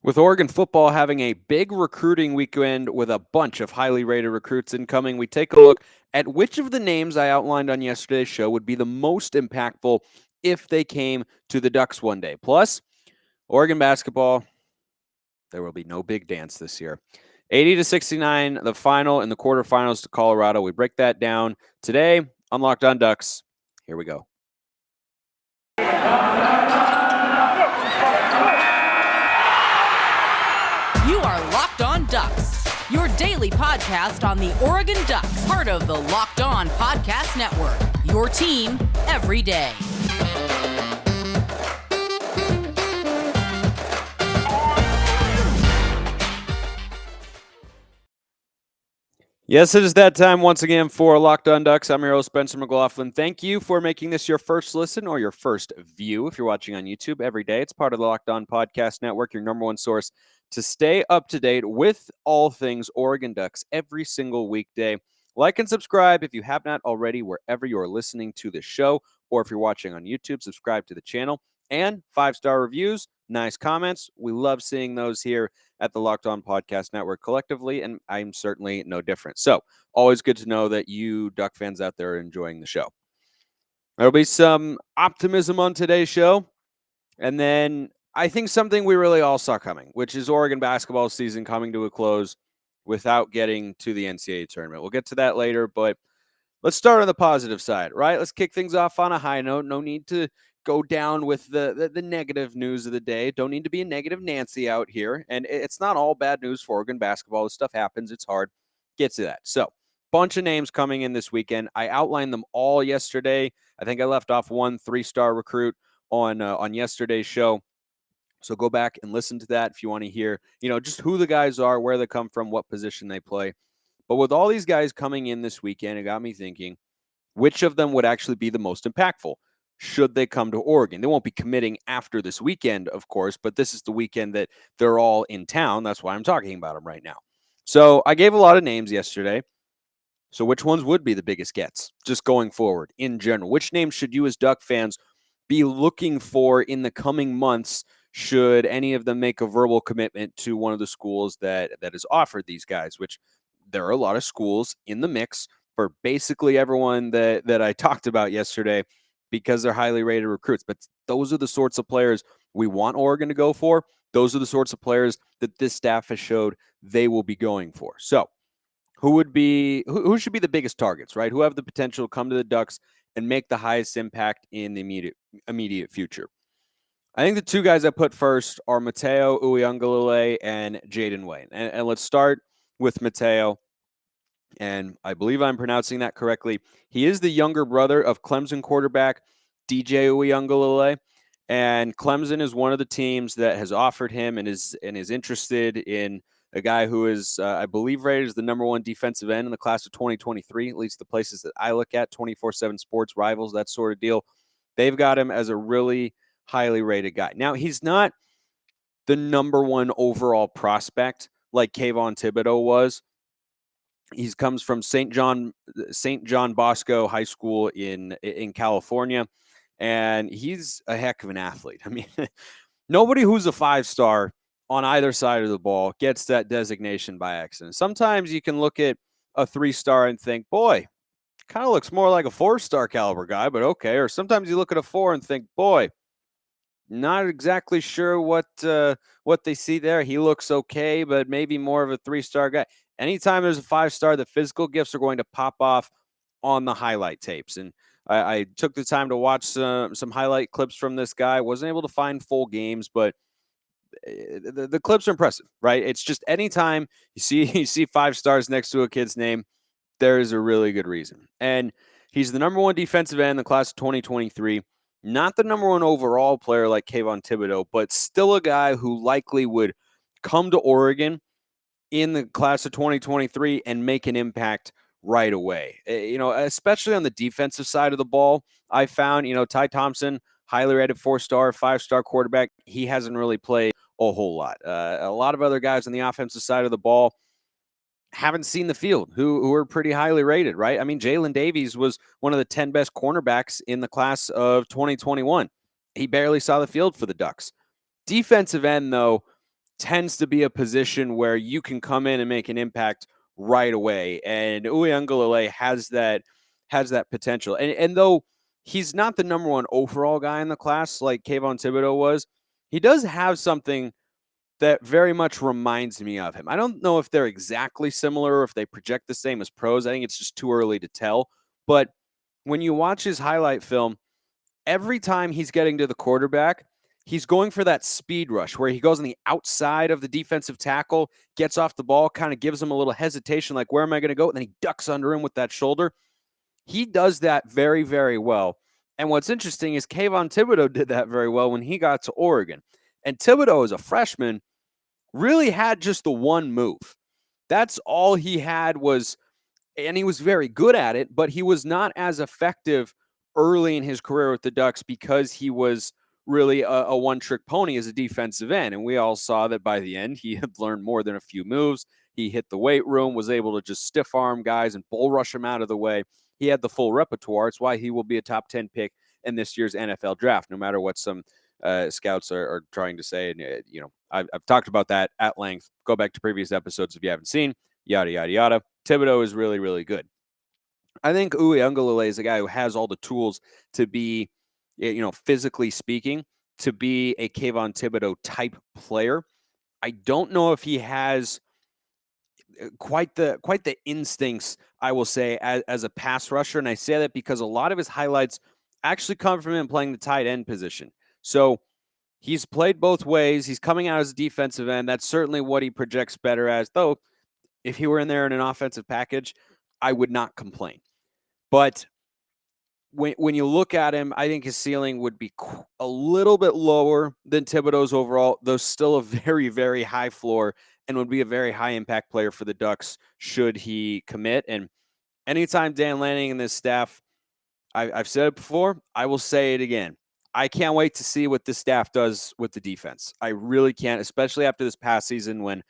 With Oregon football having a big recruiting weekend with a bunch of highly rated recruits incoming, we take a look at which of the names I outlined on yesterday's show would be the most impactful if they came to the Ducks one day. Plus, Oregon basketball, there will be no big dance this year. 80-69, the final and the quarterfinals to Colorado. We break that down today on Locked On Ducks. Here we go. You are Locked On Ducks, your daily podcast on the Oregon Ducks, part of the Locked On Podcast Network, your team every day. Yes, it is that time once again for Locked On Ducks. I'm your host, Spencer McLaughlin. Thank you for making this your first listen or your first view if you're watching on YouTube every day. It's part of the Locked On Podcast Network, your number one source to stay up to date with all things Oregon Ducks every single weekday. Like and subscribe if you have not already wherever you are listening to the show, or if you're watching on YouTube, subscribe to the channel. And 5-star reviews, nice comments. We love seeing those here at the Locked On Podcast Network collectively, and I'm certainly no different. So, always good to know that you Duck fans out there are enjoying the show. There'll be some optimism on today's show, and then I think something we really all saw coming, which is Oregon basketball season coming to a close without getting to the NCAA tournament. We'll get to that later, but let's start on the positive side, right? Let's kick things off on a high note. No need to go down with the negative news of the day. Don't need to be a negative Nancy out here. And it's not all bad news for Oregon basketball. This stuff happens. It's hard. Get to that. So, bunch of names coming in this weekend. I outlined them all yesterday. I think I left off one 3-star recruit on yesterday's show. So go back and listen to that if you want to hear, just who the guys are, where they come from, what position they play. But with all these guys coming in this weekend, it got me thinking, which of them would actually be the most impactful should they come to Oregon? They won't be committing after this weekend, of course, but this is the weekend that they're all in town. That's why I'm talking about them right now. So I gave a lot of names yesterday. So which ones would be the biggest gets just going forward in general? Which names should you as Duck fans be looking for in the coming months should any of them make a verbal commitment to one of the schools that has offered these guys, which there are a lot of schools in the mix for basically everyone that I talked about yesterday because they're highly rated recruits. But those are the sorts of players we want Oregon to go for. Those are the sorts of players that this staff has showed they will be going for. So who should be the biggest targets, right? Who have the potential to come to the Ducks and make the highest impact in the immediate future? I think the two guys I put first are Mateo Uiagalelei and Jaden Wayne. And let's start with Mateo. And I believe I'm pronouncing that correctly. He is the younger brother of Clemson quarterback DJ Uiagalelei. And Clemson is one of the teams that has offered him and is interested in a guy who is, I believe, rated as the number one defensive end in the class of 2023, at least the places that I look at, 24/7 Sports, Rivals, that sort of deal. They've got him as a really highly rated guy. Now, he's not the number one overall prospect like Kayvon Thibodeau was. He comes from St. John Bosco High School in California, and he's a heck of an athlete. I mean, nobody who's a 5-star on either side of the ball gets that designation by accident. Sometimes you can look at a 3-star and think, boy, kind of looks more like a 4-star caliber guy, but okay. Or sometimes you look at a 4 and think, boy, not exactly sure what they see there. He looks okay, but maybe more of a 3-star guy. Anytime there's a 5-star, the physical gifts are going to pop off on the highlight tapes. And I took the time to watch some highlight clips from this guy. Wasn't able to find full games, but the clips are impressive, right? It's just anytime you see 5 stars next to a kid's name, there is a really good reason. And he's the number one defensive end in the class of 2023. Not the number one overall player like Kayvon Thibodeau, but still a guy who likely would come to Oregon in the class of 2023 and make an impact right away. Especially on the defensive side of the ball, I found, Ty Thompson, highly rated 4-star, 5-star quarterback. He hasn't really played a whole lot. A lot of other guys on the offensive side of the ball haven't seen the field who are pretty highly rated, right? I mean, Jalen Davies was one of the 10 best cornerbacks in the class of 2021. He barely saw the field for the Ducks. Defensive end, though, tends to be a position where you can come in and make an impact right away. And Uiagalelei has that potential. And though he's not the number one overall guy in the class like Kayvon Thibodeau was, he does have something that very much reminds me of him. I don't know if they're exactly similar or if they project the same as pros. I think it's just too early to tell. But when you watch his highlight film, every time he's getting to the quarterback, he's going for that speed rush where he goes on the outside of the defensive tackle, gets off the ball, kind of gives him a little hesitation, like, where am I going to go? And then he ducks under him with that shoulder. He does that very, very well. And what's interesting is Kayvon Thibodeau did that very well when he got to Oregon. And Thibodeau, as a freshman, really had just the one move. That's all he had was, and he was very good at it, but he was not as effective early in his career with the Ducks because he was really a one-trick pony as a defensive end. And we all saw that by the end, he had learned more than a few moves. He hit the weight room, was able to just stiff arm guys and bull rush them out of the way. He had the full repertoire. It's why he will be a top 10 pick in this year's NFL draft, no matter what some scouts are trying to say. And, I've talked about that at length. Go back to previous episodes if you haven't seen, yada, yada, yada. Thibodeau is really, really good. I think Uiagalelei is a guy who has all the tools to be, physically speaking, to be a Kayvon Thibodeau type player. I don't know if he has quite the instincts, I will say, as a pass rusher. And I say that because a lot of his highlights actually come from him playing the tight end position. So he's played both ways. He's coming out as a defensive end. That's certainly what he projects better as, though if he were in there in an offensive package, I would not complain. But when you look at him, I think his ceiling would be a little bit lower than Thibodeau's overall, though still a very, very high floor and would be a very high impact player for the Ducks should he commit. And anytime Dan Lanning and this staff, I've said it before, I will say it again. I can't wait to see what this staff does with the defense. I really can't, especially after this past season when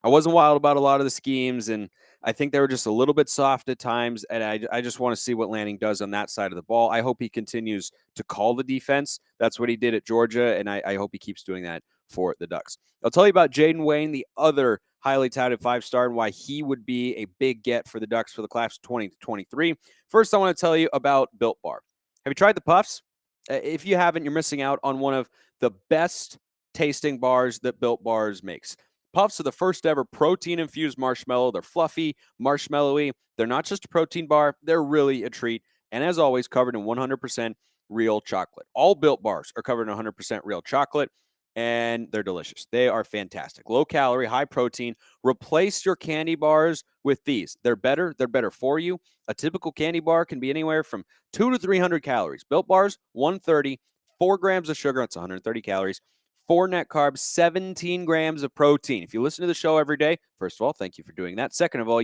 I wasn't wild about a lot of the schemes, and I think they were just a little bit soft at times, and I just want to see what Lanning does on that side of the ball. I hope he continues to call the defense. That's what he did at Georgia, and I hope he keeps doing that for the Ducks. I'll tell you about Jaden Wayne, the other highly touted five-star, and why he would be a big get for the Ducks for the class of 2023. First, I want to tell you about Built Bar. Have you tried the Puffs? If you haven't, you're missing out on one of the best tasting bars that Built Bars makes. Puffs are the first ever protein-infused marshmallow. They're fluffy, marshmallowy. They're not just a protein bar. They're really a treat. And as always, covered in 100% real chocolate. All Built Bars are covered in 100% real chocolate, and they're delicious. They are fantastic. Low calorie, high protein. Replace your candy bars with these. They're better. They're better for you. A typical candy bar can be anywhere from 200 to 300 calories. Built Bars, 130, 4 grams of sugar. That's 130 calories. 4 net carbs, 17 grams of protein. If you listen to the show every day, first of all, thank you for doing that. Second of all,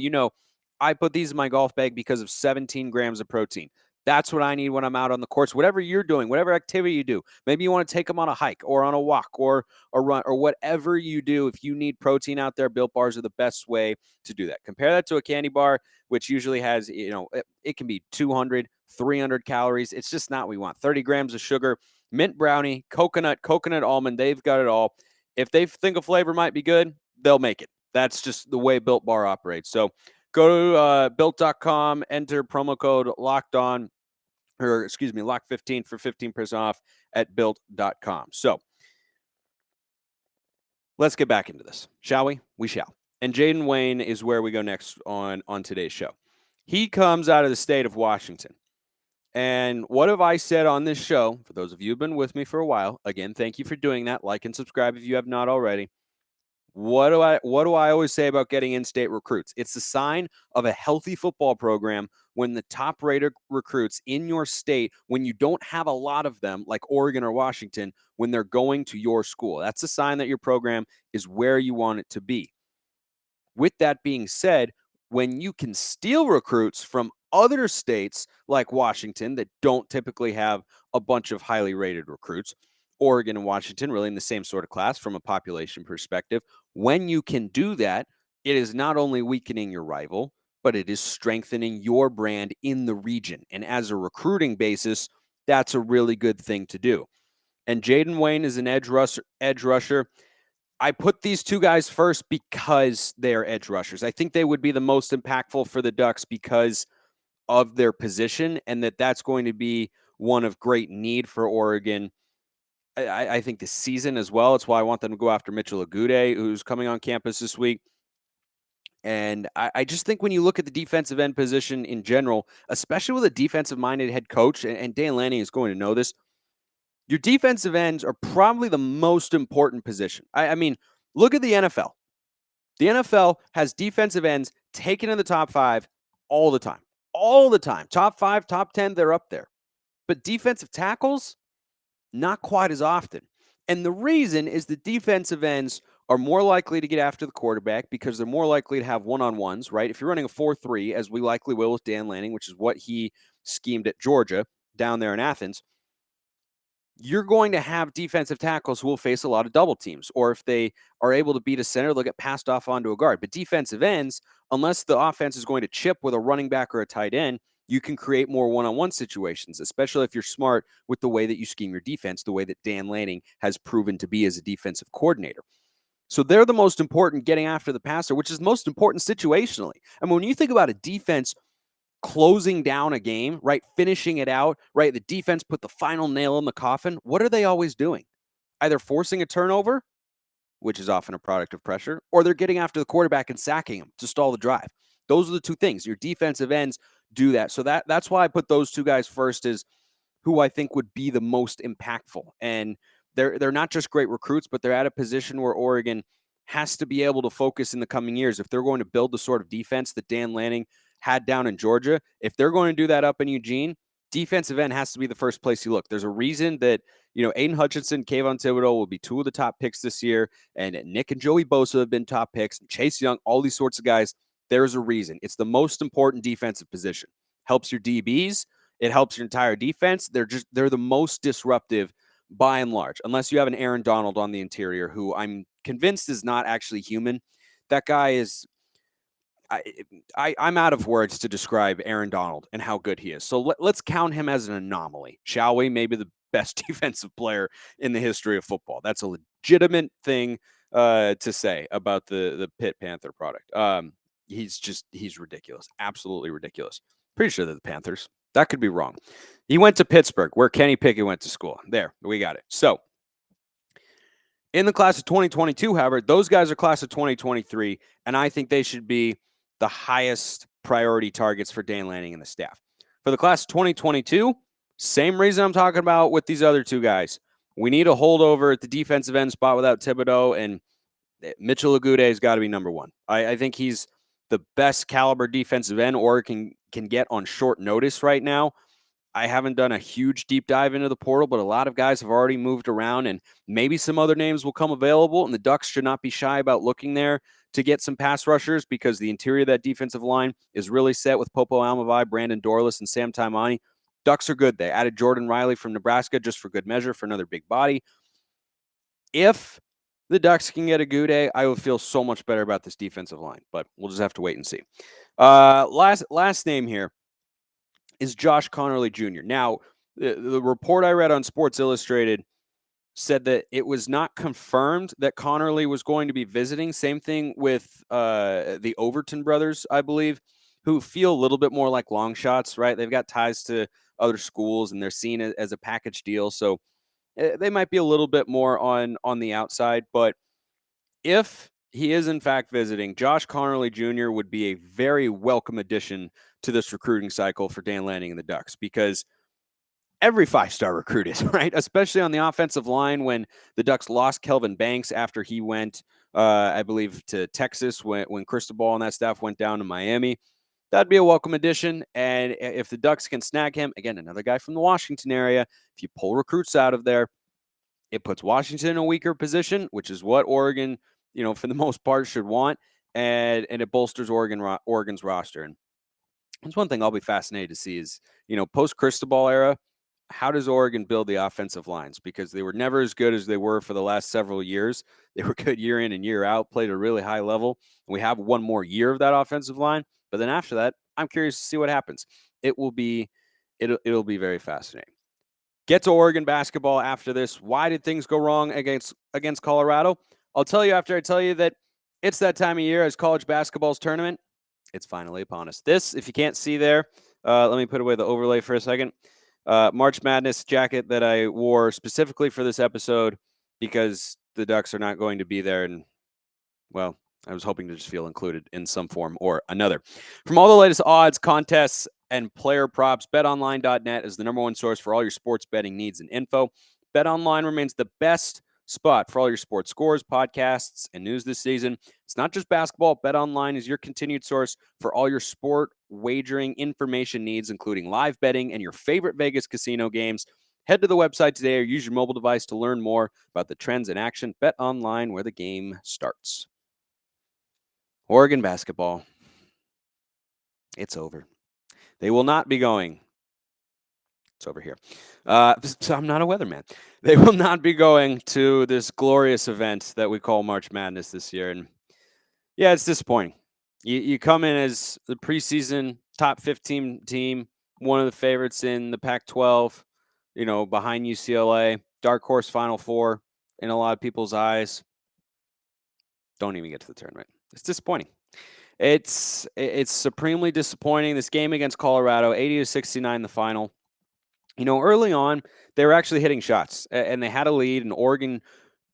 I put these in my golf bag because of 17 grams of protein. That's what I need when I'm out on the course. Whatever you're doing, whatever activity you do, maybe you want to take them on a hike or on a walk or a run or whatever you do. If you need protein out there, Built Bars are the best way to do that. Compare that to a candy bar, which usually has, it can be 200, 300 calories. It's just not what we want. 30 grams of sugar. Mint brownie, coconut almond, they've got it all. If they think a flavor might be good, they'll make it. That's just the way Built Bar operates. So go to built.com, enter promo code LOCKEDON, LOCK15 for 15% off at built.com. So let's get back into this, shall we? We shall. And Jaden Wayne is where we go next on today's show. He comes out of the state of Washington. And what have I said on this show? For those of you who've been with me for a while, again, thank you for doing that. Like and subscribe if you have not already. What do I always say about getting in-state recruits? It's a sign of a healthy football program when the top-rated recruits in your state, when you don't have a lot of them like Oregon or Washington, when they're going to your school. That's a sign that your program is where you want it to be. With that being said, when you can steal recruits from other states like Washington that don't typically have a bunch of highly rated recruits, Oregon and Washington really in the same sort of class from a population perspective, when you can do that, it is not only weakening your rival, but it is strengthening your brand in the region. And as a recruiting basis, that's a really good thing to do. And Jaden Wayne is an edge rusher. I put these two guys first because they are edge rushers. I think they would be the most impactful for the Ducks because of their position, and that's going to be one of great need for Oregon. I think this season as well. It's why I want them to go after Mitchell Agude, who's coming on campus this week. And I just think when you look at the defensive end position in general, especially with a defensive-minded head coach, and Dan Lanning is going to know this, your defensive ends are probably the most important position. I mean, look at the NFL. The NFL has defensive ends taken in the top 5 all the time. All the time. Top 5, top 10, they're up there. But defensive tackles, not quite as often. And the reason is the defensive ends are more likely to get after the quarterback because they're more likely to have one-on-ones, right? If you're running a 4-3, as we likely will with Dan Lanning, which is what he schemed at Georgia down there in Athens, you're going to have defensive tackles who will face a lot of double teams. Or if they are able to beat a center, they'll get passed off onto a guard. But defensive ends, unless the offense is going to chip with a running back or a tight end, you can create more one-on-one situations, especially if you're smart with the way that you scheme your defense, the way that Dan Lanning has proven to be as a defensive coordinator. So they're the most important getting after the passer, which is most important situationally. I mean, when you think about a defense closing down a game, right, finishing it out, right, the defense put the final nail in the coffin, what are they always doing? Either forcing a turnover, which is often a product of pressure, or they're getting after the quarterback and sacking him to stall the drive. Those are the two things. Your defensive ends do that. So that's why I put those two guys first, is who I think would be the most impactful. And they're not just great recruits, but they're at a position where Oregon has to be able to focus in the coming years if they're going to build the sort of defense that Dan Lanning had down in Georgia. If they're going to do that up in Eugene, defensive end has to be the first place you look. There's a reason that, Aiden Hutchinson, Kayvon Thibodeau will be two of the top picks this year, and Nick and Joey Bosa have been top picks, and Chase Young, all these sorts of guys. There's a reason. It's the most important defensive position. Helps your DBs. It helps your entire defense. They're the most disruptive by and large, unless you have an Aaron Donald on the interior, who I'm convinced is not actually human. That guy is I'm out of words to describe Aaron Donald and how good he is. So let's count him as an anomaly, shall we? Maybe the best defensive player in the history of football. That's a legitimate thing to say about the Pitt Panther product. He's ridiculous, absolutely ridiculous. Pretty sure they're the Panthers. That could be wrong. He went to Pittsburgh, where Kenny Pickett went to school. There, we got it. So in the class of 2022, however, those guys are class of 2023, and I think they should be the highest priority targets for Dan Lanning and the staff. For the class of 2022, same reason I'm talking about with these other two guys. We need a holdover at the defensive end spot without Thibodeau, and Mitchell Agude has got to be number one. I think he's the best caliber defensive end Oregon can get on short notice right now. I haven't done a huge deep dive into the portal, but a lot of guys have already moved around, and maybe some other names will come available, and the Ducks should not be shy about looking there to get some pass rushers, because the interior of that defensive line is really set with Popo Almavai, Brandon Dorless, and Sam Taimani. Ducks are good. They added Jordan Riley from Nebraska just for good measure, for another big body. If the Ducks can get a Agude, I will feel so much better about this defensive line, but we'll just have to wait and see. Last name here is Josh Conerly Jr. Now, the report I read on Sports Illustrated said that it was not confirmed that Conerly was going to be visiting. Same thing with the Overton brothers, I believe, who feel a little bit more like long shots, right? They've got ties to other schools, and they're seen as a package deal. So they might be a little bit more on the outside. But if he is in fact visiting, Josh Conerly Jr. would be a very welcome addition to this recruiting cycle for Dan Lanning and the Ducks, because every five-star recruit is, right? Especially on the offensive line, when the Ducks lost Kelvin Banks after he went, I believe, to Texas when Cristobal and that staff went down to Miami. That'd be a welcome addition. And if the Ducks can snag him, again, another guy from the Washington area, if you pull recruits out of there, it puts Washington in a weaker position, which is what Oregon, for the most part, should want. And it bolsters Oregon's roster. And that's one thing I'll be fascinated to see is, post-Cristobal era, how does Oregon build the offensive lines? Because they were never as good as they were for the last several years. They were good year in and year out, played at a really high level. We have one more year of that offensive line. But then after that, I'm curious to see what happens. It'll be very fascinating. Get to Oregon basketball after this. Why did things go wrong against Colorado? I'll tell you after I tell you that it's that time of year as college basketball's tournament. It's finally upon us. This, if you can't see there, let me put away the overlay for a second. March Madness jacket that I wore specifically for this episode because the Ducks are not going to be there. And, well, I was hoping to just feel included in some form or another. From all the latest odds, contests, and player props, betonline.net is the number one source for all your sports betting needs and info. BetOnline remains the best spot for all your sports scores, podcasts, and news this season. It's not just basketball. BetOnline is your continued source for all your sport wagering information needs, including live betting and your favorite Vegas casino games. Head to the website today or use your mobile device to learn more about the trends in action. BetOnline, where the game starts. Oregon basketball. It's over. They will not be going. It's over here. So I'm not a weatherman. They will not be going to this glorious event that we call March Madness this year. And yeah, it's disappointing. You come in as the preseason top 15 team, one of the favorites in the Pac-12, behind UCLA, dark horse Final Four in a lot of people's eyes. Don't even get to the tournament. It's disappointing. It's supremely disappointing. This game against Colorado, 80-69 the final. Early on, they were actually hitting shots, and they had a lead, and Oregon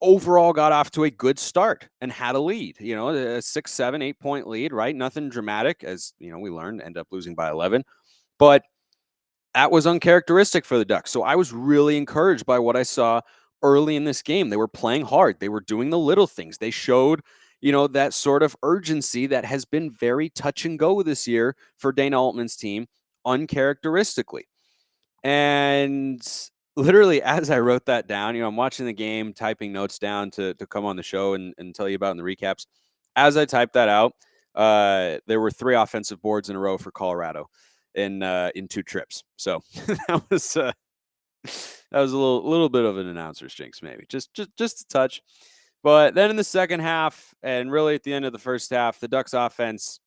overall got off to a good start and had a lead, a 6, 7, 8-point lead, right? Nothing dramatic, as, we learned, end up losing by 11. But that was uncharacteristic for the Ducks. So I was really encouraged by what I saw early in this game. They were playing hard. They were doing the little things. They showed, that sort of urgency that has been very touch and go this year for Dana Altman's team, uncharacteristically. And literally, as I wrote that down, I'm watching the game, typing notes down to come on the show and tell you about in the recaps. As I typed that out, there were 3 offensive boards in a row for Colorado in 2 trips. So that was a little bit of an announcer's jinx, maybe just a touch. But then in the second half, and really at the end of the first half, the Ducks offense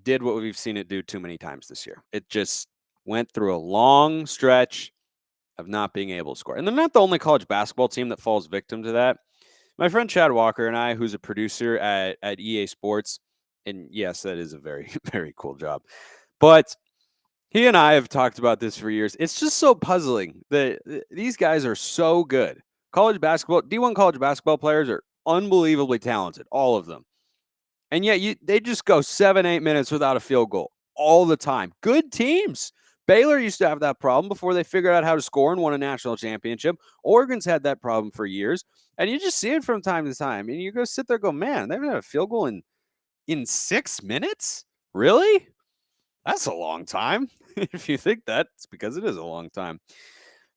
did what we've seen it do too many times this year. It just went through a long stretch of not being able to score. And they're not the only college basketball team that falls victim to that. My friend Chad Walker and I, who's a producer at EA Sports, and yes, that is a very, very cool job. But he and I have talked about this for years. It's just so puzzling that these guys are so good. College basketball, D1 college basketball players are unbelievably talented, all of them. And yet they just go 7-8 minutes without a field goal all the time. Good teams. Baylor used to have that problem before they figured out how to score and won a national championship. Oregon's had that problem for years. And you just see it from time to time. And you go sit there and go, man, they haven't had a field goal in 6 minutes? Really? That's a long time. If you think that, it's because it is a long time.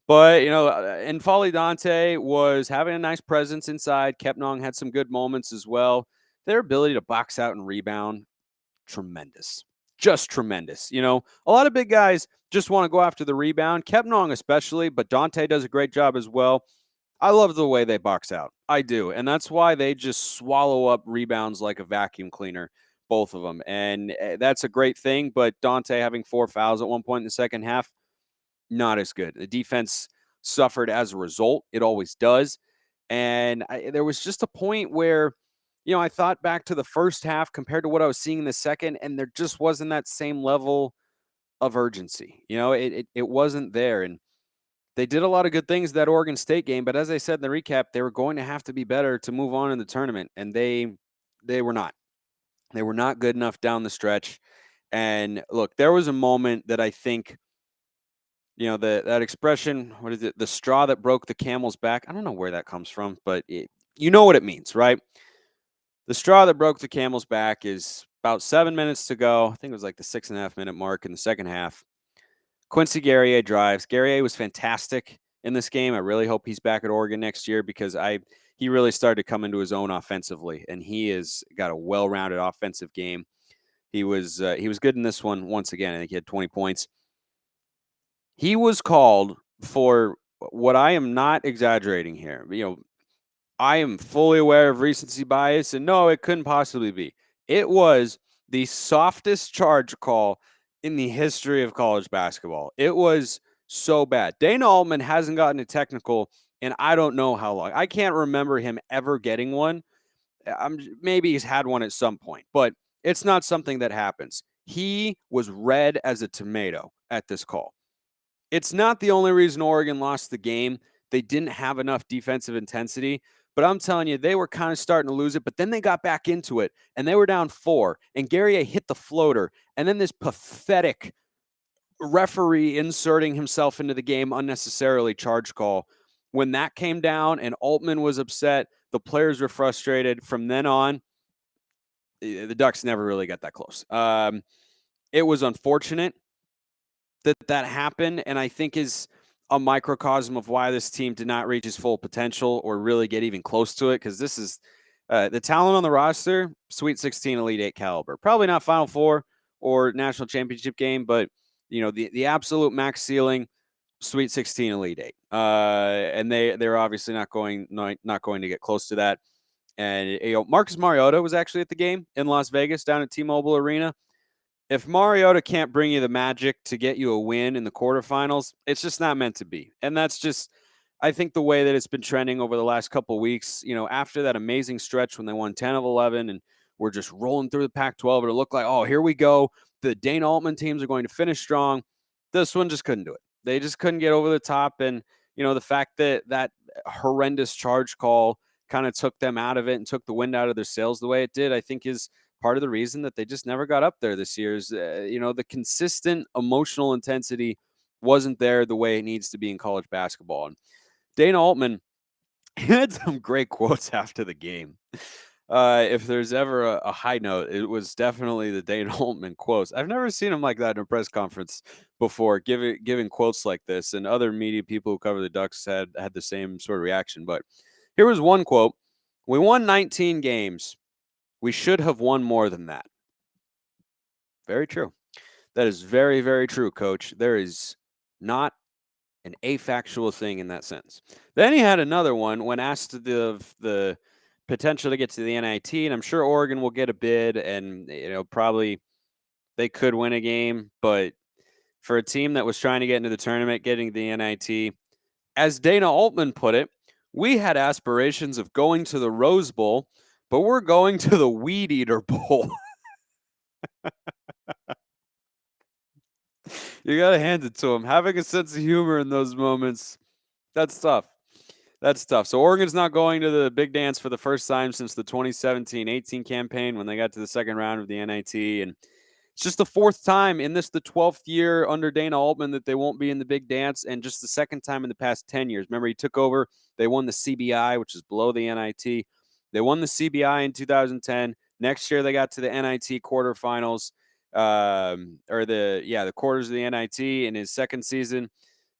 But, and Folly Dante was having a nice presence inside. Kepnong had some good moments as well. Their ability to box out and rebound, tremendous. Just tremendous. A lot of big guys just want to go after the rebound. Kepnong especially, but Dante does a great job as well. I love the way they box out. I do. And that's why they just swallow up rebounds like a vacuum cleaner, both of them. And that's a great thing. But Dante having 4 fouls at one point in the second half, not as good. The defense suffered as a result. It always does. And there was just a point where, I thought back to the first half compared to what I was seeing in the second, and there just wasn't that same level of urgency. It wasn't there. And they did a lot of good things that Oregon State game, but as I said in the recap, they were going to have to be better to move on in the tournament, and they were not. They were not good enough down the stretch. And look, there was a moment that I think, that expression, what is it? The straw that broke the camel's back. I don't know where that comes from, but you know what it means, right? The straw that broke the camel's back is about 7 minutes to go. I think it was like the 6.5 minute mark in the second half. Quincy Guerrier drives. Guerrier was fantastic in this game. I really hope he's back at Oregon next year because he really started to come into his own offensively, and he has got a well-rounded offensive game. He was good in this one once again. I think he had 20 points. He was called for what I am not exaggerating here. I am fully aware of recency bias, and no, it couldn't possibly be. It was the softest charge call in the history of college basketball. It was so bad. Dana Altman hasn't gotten a technical and I don't know how long. I can't remember him ever getting one. Maybe he's had one at some point, but it's not something that happens. He was red as a tomato at this call. It's not the only reason Oregon lost the game. They didn't have enough defensive intensity, but I'm telling you, they were kind of starting to lose it, but then they got back into it, and they were down 4, and Guerrier hit the floater, and then this pathetic referee inserting himself into the game unnecessarily charge call. When that came down and Altman was upset, the players were frustrated. From then on, the Ducks never really got that close. It was unfortunate that happened, and I think is a microcosm of why this team did not reach its full potential or really get even close to it, because this is the talent on the roster, Sweet 16, Elite 8 caliber. Probably not Final Four or national championship game, but the absolute max ceiling, Sweet 16, Elite 8. And they're obviously not going to get close to that. And Marcus Mariota was actually at the game in Las Vegas down at T-Mobile Arena. If Mariota can't bring you the magic to get you a win in the quarterfinals, it's just not meant to be. And that's just, I think, the way that it's been trending over the last couple of weeks. After that amazing stretch when they won 10 of 11 and we're just rolling through the Pac-12, it looked like, oh, here we go. The Dana Altman teams are going to finish strong. This one just couldn't do it. They just couldn't get over the top. And, the fact that horrendous charge call kind of took them out of it and took the wind out of their sails the way it did, I think is part of the reason that they just never got up there this year. Is the consistent emotional intensity wasn't there the way it needs to be in college basketball. And Dana Altman had some great quotes after the game. If there's ever a high note, it was definitely the Dana Altman quotes. I've never seen him like that in a press conference before, giving quotes like this, and other media people who cover the Ducks had the same sort of reaction. But here was one quote: "We won 19 games. We should have won more than that." Very true. That is very, very true, Coach. There is not an afactual thing in that sentence. Then he had another one when asked the potential to get to the NIT, and I'm sure Oregon will get a bid, and probably they could win a game, but for a team that was trying to get into the tournament, getting the NIT, as Dana Altman put it, we had aspirations of going to the Rose Bowl, but we're going to the Weed Eater Bowl. You got to hand it to him. Having a sense of humor in those moments, that's tough. That's tough. So Oregon's not going to the big dance for the first time since the 2017-18 campaign when they got to the second round of the NIT. And it's just the fourth time in the 12th year under Dana Altman that they won't be in the big dance, and just the second time in the past 10 years. Remember, he took over. They won the CBI, which is below the NIT. They won the CBI in 2010. Next year, they got to the NIT quarterfinals, the quarters of the NIT in his second season.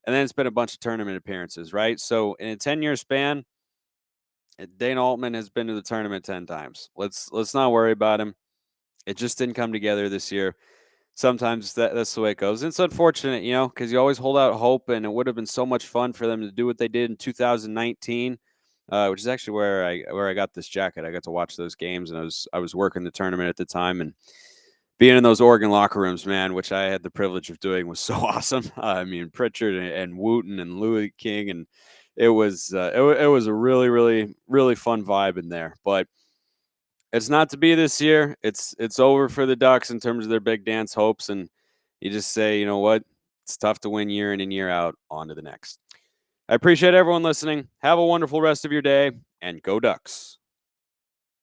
And then it's been a bunch of tournament appearances, right? So in a 10-year span, Dana Altman has been to the tournament 10 times. Let's not worry about him. It just didn't come together this year. Sometimes that's the way it goes. And it's unfortunate, because you always hold out hope, and it would have been so much fun for them to do what they did in 2019, which is actually where I got this jacket. I got to watch those games, and I was working the tournament at the time, and being in those Oregon locker rooms, man, which I had the privilege of doing, was so awesome. I mean, Pritchard and Wooten and Louis King, and it was a really, really, really fun vibe in there. But it's not to be this year. It's over for the Ducks in terms of their big dance hopes, and you just say, you know what? It's tough to win year in and year out. On to the next. I appreciate everyone listening. Have a wonderful rest of your day, and go Ducks.